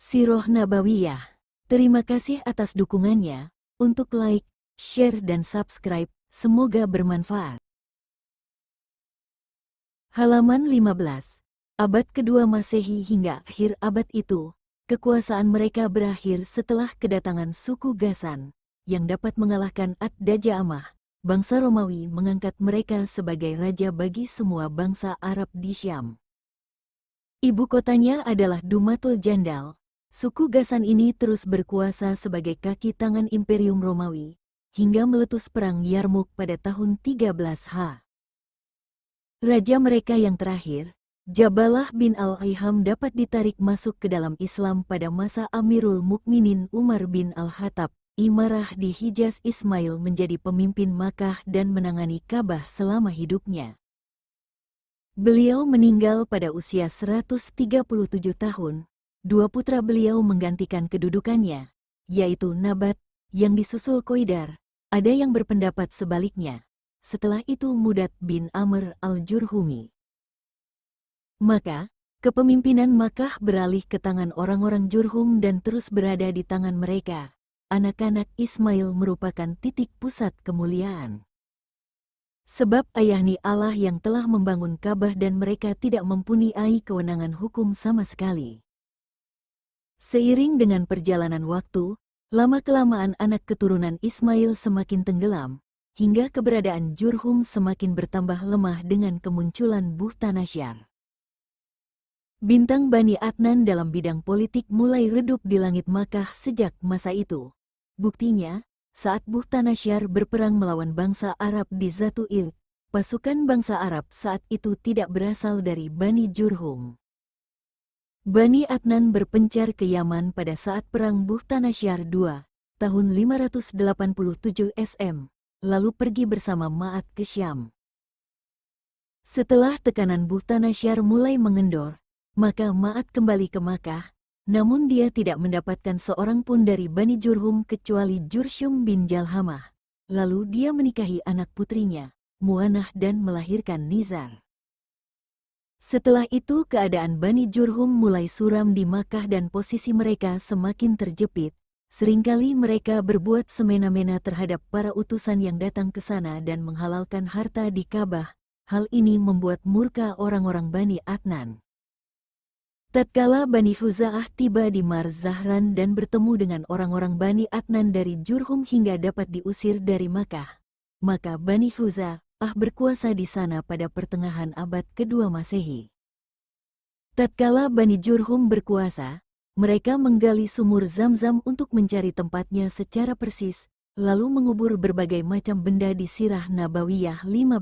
Sirah Nabawiyah. Terima kasih atas dukungannya. Untuk like, share dan subscribe, semoga bermanfaat. Halaman 15. Abad kedua Masehi hingga akhir abad itu, kekuasaan mereka berakhir setelah kedatangan suku Ghassan, yang dapat mengalahkan Ad-Dajjamah. Bangsa Romawi mengangkat mereka sebagai raja bagi semua bangsa Arab di Syam. Ibu kotanya adalah Dumatul Jandal. Suku Ghassan ini terus berkuasa sebagai kaki tangan Imperium Romawi, hingga meletus perang Yarmuk pada tahun 13H. Raja mereka yang terakhir, Jabalah bin Al-Aiham, dapat ditarik masuk ke dalam Islam pada masa Amirul Mukminin Umar bin Al-Khattab. Imarah di Hijaz. Ismail menjadi pemimpin Makkah dan menangani Ka'bah selama hidupnya. Beliau meninggal pada usia 137 tahun. Dua putra beliau menggantikan kedudukannya, yaitu Nabat, yang disusul Qoidar. Ada yang berpendapat sebaliknya. Setelah itu Mudad bin Amr al-Jurhumi. Maka, kepemimpinan Makkah beralih ke tangan orang-orang Jurhum dan terus berada di tangan mereka. Anak-anak Ismail merupakan titik pusat kemuliaan. Sebab ayahni Allah yang telah membangun Ka'bah dan mereka tidak mempunyai kewenangan hukum sama sekali. Seiring dengan perjalanan waktu, lama-kelamaan anak keturunan Ismail semakin tenggelam, hingga keberadaan Jurhum semakin bertambah lemah dengan kemunculan Buhtanasyar. Bintang Bani Adnan dalam bidang politik mulai redup di langit Makkah sejak masa itu. Buktinya, saat Buhtanasyar berperang melawan bangsa Arab di Zatu Irq, pasukan bangsa Arab saat itu tidak berasal dari Bani Jurhum. Bani Adnan berpencar ke Yaman pada saat Perang Buhtanasyar II, tahun 587 SM, lalu pergi bersama Ma'ad ke Syam. Setelah tekanan Buhtanasyar mulai mengendor, maka Ma'ad kembali ke Makkah, namun dia tidak mendapatkan seorang pun dari Bani Jurhum kecuali Jursyum bin Jalhamah. Lalu dia menikahi anak putrinya, Mu'anah, dan melahirkan Nizar. Setelah itu keadaan Bani Jurhum mulai suram di Makkah dan posisi mereka semakin terjepit. Seringkali mereka berbuat semena-mena terhadap para utusan yang datang ke sana dan menghalalkan harta di Ka'bah. Hal ini membuat murka orang-orang Bani Adnan. Tatkala Bani Khuza'ah tiba di Mar Zahran dan bertemu dengan orang-orang Bani Adnan dari Jurhum hingga dapat diusir dari Makkah, maka Bani Khuza'ah berkuasa di sana pada pertengahan abad kedua Masehi. Tatkala Bani Jurhum berkuasa, mereka menggali sumur Zam-Zam untuk mencari tempatnya secara persis, lalu mengubur berbagai macam benda di Sirah Nabawiyah 15.